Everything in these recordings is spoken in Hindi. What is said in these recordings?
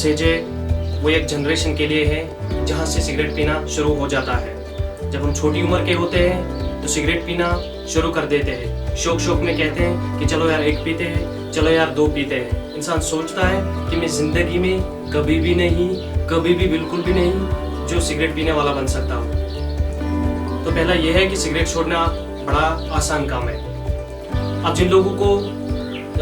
नतीजे वो एक जनरेशन के लिए है जहाँ से सिगरेट पीना शुरू हो जाता है। जब हम छोटी उम्र के होते हैं तो सिगरेट पीना शुरू कर देते हैं। शौक शौक में कहते हैं कि चलो यार एक पीते हैं, चलो यार दो पीते हैं। इंसान सोचता है कि मैं ज़िंदगी में कभी भी नहीं, कभी भी बिल्कुल भी नहीं जो सिगरेट पीने वाला बन सकता हूँ। तो पहला यह है कि सिगरेट छोड़ना बड़ा आसान काम है। अब जिन लोगों को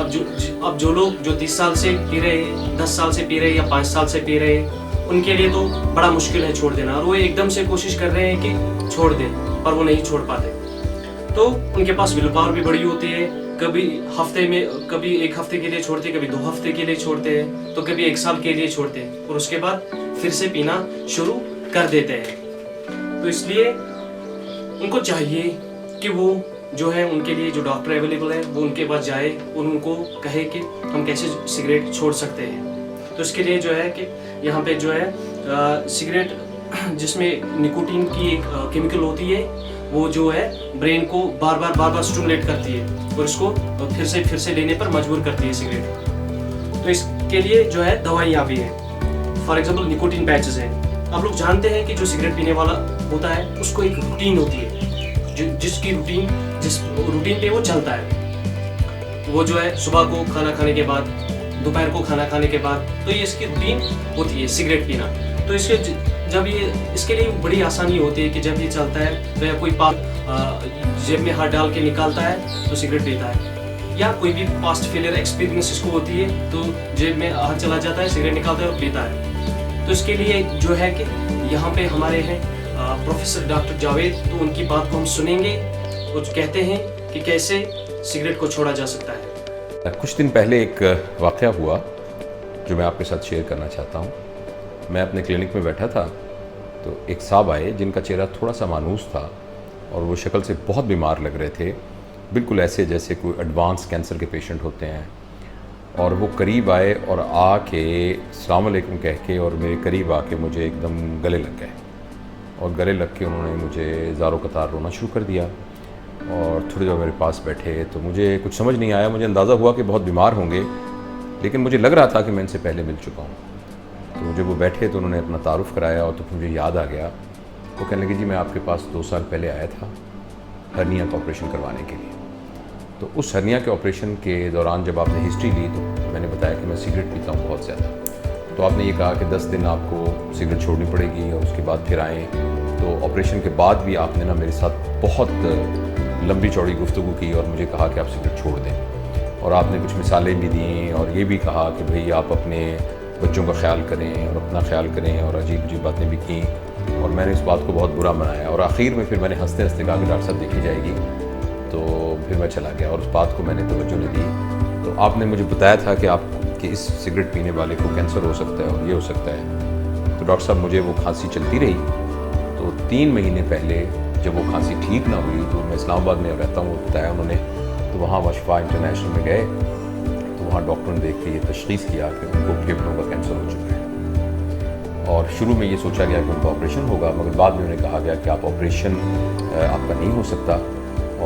अब जो लोग जो 30 साल से पी रहे हैं, 10 साल से पी रहे हैं या 5 साल से पी रहे हैं, उनके लिए तो बड़ा मुश्किल है छोड़ देना। और वो एकदम से कोशिश कर रहे हैं कि छोड़ दें, पर वो नहीं छोड़ पाते। तो उनके पास विल पावर भी बड़ी होती है। कभी हफ्ते में, कभी एक हफ्ते के लिए छोड़ते, कभी 2 हफ्ते के लिए छोड़ते हैं, तो कभी 1 साल के लिए छोड़ते हैं और उसके बाद फिर से पीना शुरू कर देते हैं। तो इसलिए उनको चाहिए कि वो जो है उनके लिए जो डॉक्टर अवेलेबल है वो उनके पास जाए और उनको कहे कि हम कैसे सिगरेट छोड़ सकते हैं। तो इसके लिए जो है कि यहाँ पे जो है सिगरेट जिसमें निकोटीन की एक केमिकल होती है, वो जो है ब्रेन को बार बार स्टिमुलेट करती है और इसको फिर से लेने पर मजबूर करती है सिगरेट। तो इसके लिए जो है दवाइयाँ भी हैं। फॉर एग्जाम्पल निकोटीन पैचेस हैं। आप लोग जानते हैं कि जो सिगरेट पीने वाला होता है उसको एक रूटीन होती है, जिस रूटीन पे वो चलता है। वो जो है सुबह को खाना खाने के बाद, दोपहर को खाना खाने के बाद, तो ये इसकी रूटीन होती है सिगरेट पीना। तो इसके लिए बड़ी आसानी होती है कि जब ये चलता है तो या कोई जेब में हाथ डाल के निकालता है तो सिगरेट पीता है, या कोई भी पास्ट फेलियर एक्सपीरियंस इसको होती है तो जेब में हाथ चला जाता है, सिगरेट निकालता है और पीता है। तो इसके लिए जो है कि यहाँ पे हमारे हैं प्रोफेसर डॉक्टर जावेद, तो उनकी बात को हम सुनेंगे। वो कहते हैं कि कैसे सिगरेट को छोड़ा जा सकता है। कुछ दिन पहले एक वाक़या हुआ जो मैं आपके साथ शेयर करना चाहता हूँ। मैं अपने क्लिनिक में बैठा था तो एक साहब आए जिनका चेहरा थोड़ा सा मानूस था और वो शक्ल से बहुत बीमार लग रहे थे, बिल्कुल ऐसे जैसे कोई एडवांस कैंसर के पेशेंट होते हैं। और वो करीब आए और आके अस्सलाम वालेकुम कह के और मेरे करीब आके मुझे एकदम गले लग गए। और गले लग के उन्होंने मुझे ज़ारो कतार रोना शुरू कर दिया और थोड़ी देर मेरे पास बैठे। तो मुझे कुछ समझ नहीं आया। मुझे अंदाज़ा हुआ कि बहुत बीमार होंगे, लेकिन मुझे लग रहा था कि मैं इनसे पहले मिल चुका हूँ। तो मुझे वो बैठे तो उन्होंने अपना तारुफ़ कराया और तो मुझे याद आ गया। वो कहने लगे जी मैं आपके पास 2 साल पहले आया था हर्निया का ऑपरेशन करवाने के लिए। तो उस हर्निया के ऑपरेशन के दौरान जब आपने हिस्ट्री ली तो मैंने बताया कि मैं सिगरेट पीता हूँ बहुत ज़्यादा। तो आपने ये कहा कि 10 दिन आपको सिगरेट छोड़नी पड़ेगी और उसके बाद फिर आएँ। तो ऑपरेशन के बाद भी आपने ना मेरे साथ बहुत लंबी चौड़ी गुफ्तगू की और मुझे कहा कि आप सिगरेट छोड़ दें। और आपने कुछ मिसालें भी दी और ये भी कहा कि भाई आप अपने बच्चों का ख्याल करें और अपना ख्याल करें, और अजीब अजीब बातें भी की। और मैंने इस बात को बहुत बुरा मनाया और आखिर में फिर मैंने हंसते हंसते कहा कि डॉक्टर साहब देखी जाएगी। तो फिर मैं चला गया और उस बात को मैंने तवज्जो नहीं दी। तो आपने मुझे बताया था कि आपके इस सिगरेट पीने वाले को कैंसर हो सकता है और ये हो सकता है। तो डॉक्टर साहब मुझे वो खांसी चलती रही। तो 3 महीने पहले जब वो खांसी ठीक ना हुई तो मैं इस्लामाबाद में रहता हूँ, बताया उन्होंने। तो वहाँ वशफा इंटरनेशनल में गए तो वहाँ डॉक्टर ने देख के ये तशख़ीस किया कि उनको फेफड़ों का कैंसर हो चुका है। और शुरू में ये सोचा गया कि उनका ऑपरेशन होगा, मगर बाद में उन्हें कहा गया कि आप ऑपरेशन आपका नहीं हो सकता।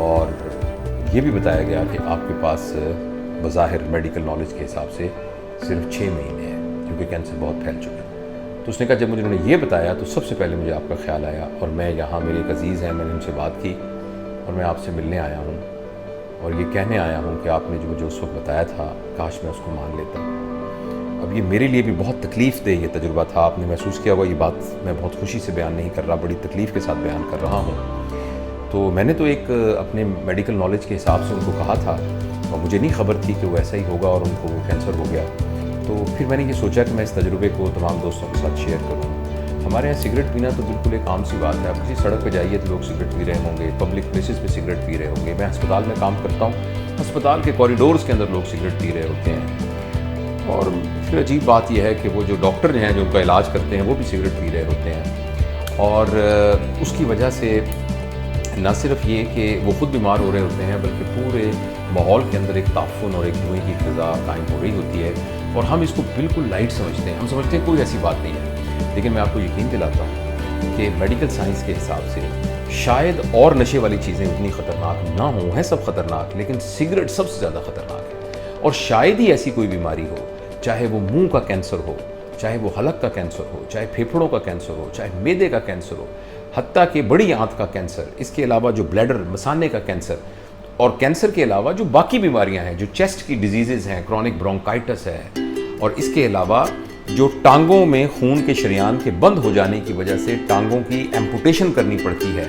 और ये भी बताया गया कि आपके पास बज़ाहिर मेडिकल नॉलेज के हिसाब से सिर्फ 6 महीने हैं, क्योंकि कैंसर बहुत फैल चुका है। तो उसने कहा जब मुझे उन्होंने ये बताया तो सबसे पहले मुझे आपका ख्याल आया और मैं यहाँ, मेरे एक अज़ीज़ हैं, मैंने उनसे बात की और मैं आपसे मिलने आया हूँ और ये कहने आया हूँ कि आपने जो मुझे उस वक्त बताया था काश मैं उसको मान लेता। अब ये मेरे लिए भी बहुत तकलीफ़देह ये तजुर्बा था। आपने महसूस किया होगा, ये बात मैं बहुत खुशी से बयान नहीं कर रहा, बड़ी तकलीफ़ के साथ बयान कर रहा हूँ। तो मैंने तो एक अपने मेडिकल नॉलेज के हिसाब से उनको कहा था और मुझे नहीं खबर थी कि वो ऐसा ही होगा और उनको वो कैंसर हो गया। तो फिर मैंने ये सोचा कि मैं इस तजुर्बे को तमाम दोस्तों के साथ शेयर करूँ। हमारे यहाँ सिगरेट पीना तो बिल्कुल एक आम सी बात है। आप किसी सड़क पे जाइए तो लोग सिगरेट पी रहे होंगे, पब्लिक प्लेसेस पे सिगरेट पी रहे होंगे। मैं अस्पताल में काम करता हूँ, अस्पताल के कॉरिडोर्स के अंदर लोग सिगरेट पी रहे होते हैं। और फिर अजीब बात यह है कि वो जो डॉक्टर हैं जो उनका इलाज करते हैं वो भी सिगरेट पी रहे होते हैं। और उसकी वजह से न सिर्फ ये कि वो ख़ुद बीमार हो रहे होते हैं, बल्कि पूरे माहौल के अंदर एक ताफ़ुन और एक धुएँ की फ़िज़ा कायम हो रही होती है। और हम इसको बिल्कुल लाइट समझते हैं, हम समझते हैं कोई ऐसी बात नहीं है। लेकिन मैं आपको यकीन दिलाता हूँ कि मेडिकल साइंस के हिसाब से शायद और नशे वाली चीज़ें उतनी ख़तरनाक ना हों, हैं सब ख़तरनाक, लेकिन सिगरेट सबसे ज़्यादा ख़तरनाक है। और शायद ही ऐसी कोई बीमारी हो, चाहे वो मुंह का कैंसर हो, चाहे वो हलक का कैंसर हो, चाहे फेफड़ों का कैंसर हो, चाहे मैदे का कैंसर हो, हत्ता कि बड़ी आंत का कैंसर, इसके अलावा जो ब्लैडर मसाने का कैंसर, और कैंसर के अलावा जो बाकी बीमारियां हैं, जो चेस्ट की डिजीज़ेज़ हैं, क्रॉनिक ब्रोंकाइटिस है, और इसके अलावा जो टांगों में खून के शरियान के बंद हो जाने की वजह से टांगों की एम्पुटेशन करनी पड़ती है,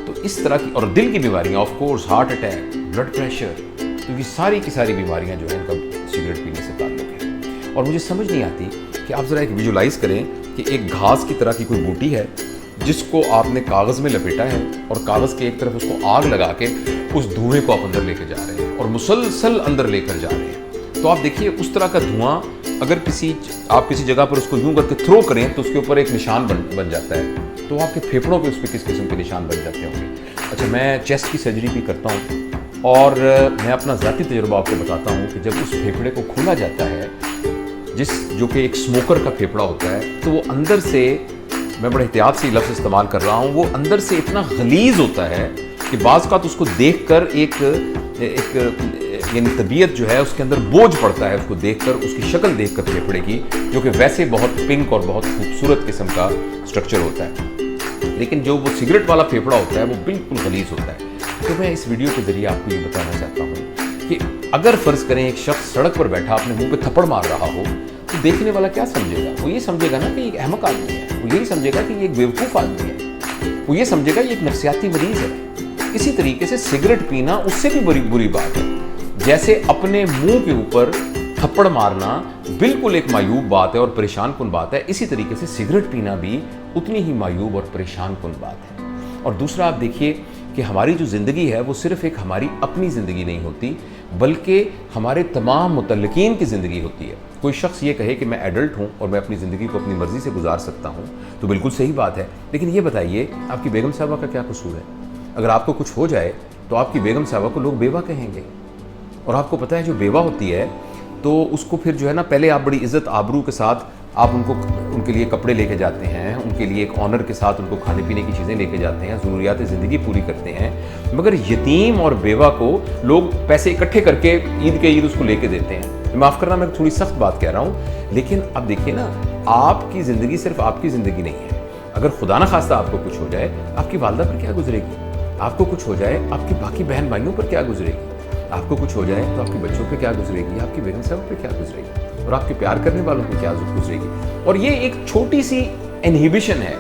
तो इस तरह की, और दिल की बीमारियां, of course heart attack, blood pressure, तो ये सारी की सारी बीमारियां जो है इनका सिगरेट पीने से ताल्लुक है। और मुझे समझ नहीं आती कि आप ज़रा एक विजुलाइज़ करें कि एक घास की तरह की कोई बूटी है जिसको आपने कागज़ में लपेटा है, और कागज़ के एक तरफ उसको आग लगा के उस धुएं को आप अंदर लेकर जा रहे हैं और मुसलसल अंदर लेकर जा रहे हैं। तो आप देखिए उस तरह का धुआं अगर आप किसी जगह पर उसको यूं करके थ्रो करें तो उसके ऊपर एक निशान बन जाता है, तो आपके फेफड़ों पे उस पर किस किस्म के निशान बन जाते होंगे। अच्छा, मैं चेस्ट की सर्जरी भी करता हूँ और मैं अपना ज़ाती तजुर्बा आपको बताता हूँ कि जब उस फेफड़े को खोला जाता है, जो कि एक स्मोकर का फेफड़ा होता है, तो वो अंदर से, मैं बड़े एहतियात से लफ्ज़ इस्तेमाल कर रहा हूँ, वो अंदर से इतना गलीज़ होता है कि बाज़ का तो उसको देख कर एक यानी तबीयत जो है उसके अंदर बोझ पड़ता है उसको देखकर, उसकी शक्ल देखकर फेफड़े की, जो कि वैसे बहुत पिंक और बहुत खूबसूरत किस्म का स्ट्रक्चर होता है, लेकिन जो वो सिगरेट वाला फेफड़ा होता है वो बिल्कुल गलीज़ होता है। तो मैं इस वीडियो के ज़रिए आपको ये बताना चाहता हूँ कि अगर फ़र्ज़ करें एक शख्स सड़क पर बैठा अपने मुँह पे थप्पड़ मार रहा हो, तो देखने वाला क्या समझेगा? वो ये समझेगा ना कि एक अहमक आदमी है, वो यही समझेगा कि ये एक बेवकूफ़ आदमी है, वो ये समझेगा ये एक नफ्सियाती मरीज़ है। इसी तरीके से सिगरेट पीना उससे भी बुरी बात है। जैसे अपने मुंह के ऊपर थप्पड़ मारना बिल्कुल एक मायूब बात है और परेशान कुन बात है, इसी तरीके से सिगरेट पीना भी उतनी ही मायूब और परेशान कुन बात है। और दूसरा, आप देखिए कि हमारी जो ज़िंदगी है वो सिर्फ़ एक हमारी अपनी ज़िंदगी नहीं होती, बल्कि हमारे तमाम मुतल्लिकीन की ज़िंदगी होती है। कोई शख्स ये कहे कि मैं एडल्ट हूँ और मैं अपनी ज़िंदगी को अपनी मर्ज़ी से गुजार सकता हूँ, तो बिल्कुल सही बात है, लेकिन ये बताइए आपकी बेगम साहबा का क्या कसूर है? अगर आपको कुछ हो जाए तो आपकी बेगम साहबा को लोग बेवा कहेंगे, और आपको पता है जो बेवा होती है तो उसको फिर जो है ना, पहले आप बड़ी इज़्ज़त आबरू के साथ आप उनके लिए कपड़े लेके जाते हैं, उनके लिए एक ऑनर के साथ उनको खाने पीने की चीज़ें लेके जाते हैं, ज़रूरियात ज़िंदगी पूरी करते हैं, मगर यतीम और बेवा को लोग पैसे इकट्ठे करके ईद के ईद उसको लेके देते हैं। माफ़ करना, मैं थोड़ी सख्त बात कह रहा हूँ, लेकिन अब देखिए ना, आपकी ज़िंदगी सिर्फ आपकी ज़िंदगी नहीं है। अगर खुदा न खास्ता आपको कुछ हो जाए, आपकी वालदा पर क्या गुजरेगी? आपको कुछ हो जाए, आपकी बाकी बहन भाइयों पर क्या गुजरेगी? आपको कुछ हो जाए तो आपके बच्चों पे क्या गुजरेगी? आपकी बेगम साहब पे क्या गुजरेगी? और आपके प्यार करने वालों को क्या गुजरेगी? और ये एक छोटी सी इनहिबिशन है।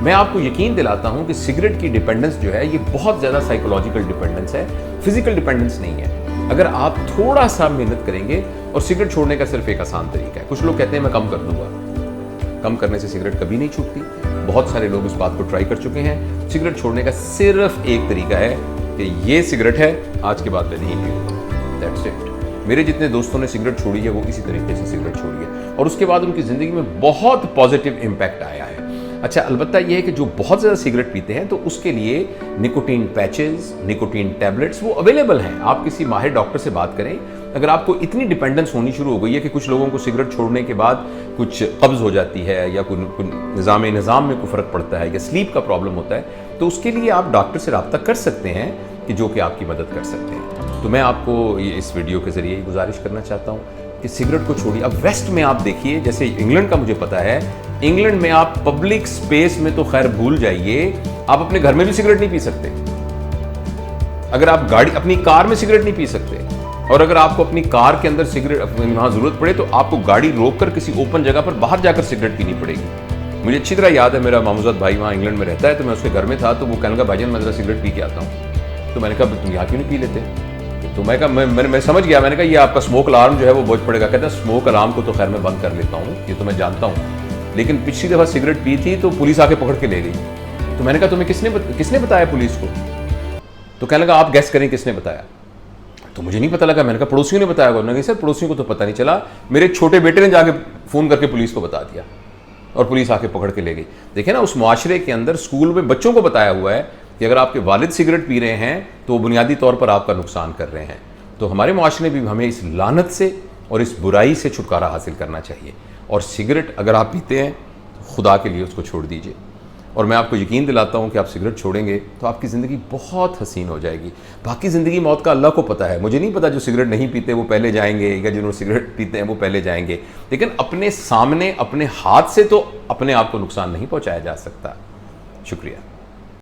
मैं आपको यकीन दिलाता हूँ कि सिगरेट की डिपेंडेंस जो है ये बहुत ज़्यादा साइकोलॉजिकल डिपेंडेंस है, फिजिकल डिपेंडेंस नहीं है। अगर आप थोड़ा सा मेहनत करेंगे, और सिगरेट छोड़ने का सिर्फ एक आसान तरीका है। कुछ लोग कहते हैं मैं कम कर दूंगा, कम करने से सिगरेट कभी नहीं छूटती। बहुत सारे लोग इस बात को ट्राई कर चुके हैं। सिगरेट छोड़ने का सिर्फ एक तरीका है कि ये सिगरेट है, आज के बाद मैं नहीं पीऊंगा, दैट्स इट। मेरे जितने दोस्तों ने सिगरेट छोड़ी है वो इसी तरीके से सिगरेट छोड़ी है, और उसके बाद उनकी ज़िंदगी में बहुत पॉजिटिव इम्पैक्ट आया है। अच्छा, अलबत्ता ये है कि जो बहुत ज़्यादा सिगरेट पीते हैं तो उसके लिए निकोटीन पैचेस, निकोटीन टैबलेट्स वो अवेलेबल हैं। आप किसी माहिर डॉक्टर से बात करें। अगर आपको इतनी डिपेंडेंस होनी शुरू हो गई है कि कुछ लोगों को सिगरेट छोड़ने के बाद कुछ कब्ज़ हो जाती है, या कोई निज़ाम में कोई फ़र्क पड़ता है, या स्लीप का प्रॉब्लम होता है, तो उसके लिए आप डॉक्टर से रब्ता कर सकते हैं कि जो कि आपकी मदद कर सकते हैं। तो मैं आपको ये इस वीडियो के ज़रिए गुजारिश करना चाहता हूँ कि सिगरेट को छोड़िए। अब वेस्ट में आप देखिए, जैसे इंग्लैंड का मुझे पता है, इंग्लैंड में आप पब्लिक स्पेस में तो खैर भूल जाइए, आप अपने घर में भी सिगरेट नहीं पी सकते। अगर आप अपनी कार में सिगरेट नहीं पी सकते, और अगर आपको अपनी कार के अंदर सिगरेट वहाँ ज़रूरत पड़े तो आपको गाड़ी रोककर किसी ओपन जगह पर बाहर जाकर सिगरेट पीनी पड़ेगी। मुझे अच्छी तरह याद है, मेरा मामूजाद भाई वहाँ इंग्लैंड में रहता है, तो मैं उसके घर में था, तो वो कहने लगा भाईजान मैं ज़रा सिगरेट पी के आता हूँ। तो मैंने कहा तुम यहाँ क्यों नहीं पी लेते? तो मैं कहा मैं समझ गया, मैंने कहा ये आपका स्मोक अलार्म जो है वो बोझ पड़ेगा। कहता है स्मोक अलार्म को तो खैर मैं बंद कर लेता हूँ, ये तो मैं जानता हूँ, लेकिन पिछली दफ़ा सिगरेट पी थी तो पुलिस आके पकड़ के ले गई। तो मैंने कहा तुम्हें किसने बताया पुलिस को? तो कहने लगा आप गैस करें किसने बताया? तो मुझे नहीं पता लगा। मैंने कहा पड़ोसियों ने बताया होगा। उन्होंने कहा सर पड़ोसियों को तो पता नहीं चला, मेरे छोटे बेटे ने जाके फ़ोन करके पुलिस को बता दिया, और पुलिस आके पकड़ के ले गई। देखिए ना, उस मुआशरे के अंदर स्कूल में बच्चों को बताया हुआ है कि अगर आपके वालिद सिगरेट पी रहे हैं तो वो बुनियादी तौर पर आपका नुकसान कर रहे हैं। तो हमारे मुआशरे में भी हमें इस लानत से और इस बुराई से छुटकारा हासिल करना चाहिए। और सिगरेट अगर आप पीते हैं तो खुदा के लिए उसको छोड़ दीजिए। और मैं आपको यकीन दिलाता हूँ कि आप सिगरेट छोड़ेंगे तो आपकी ज़िंदगी बहुत हसीन हो जाएगी। बाकी ज़िंदगी मौत का अल्लाह को पता है, मुझे नहीं पता जो सिगरेट नहीं पीते वो पहले जाएंगे या जिन्होंने सिगरेट पीते हैं वो पहले जाएंगे, लेकिन अपने सामने अपने हाथ से तो अपने आप को नुकसान नहीं पहुँचाया जा सकता। शुक्रिया।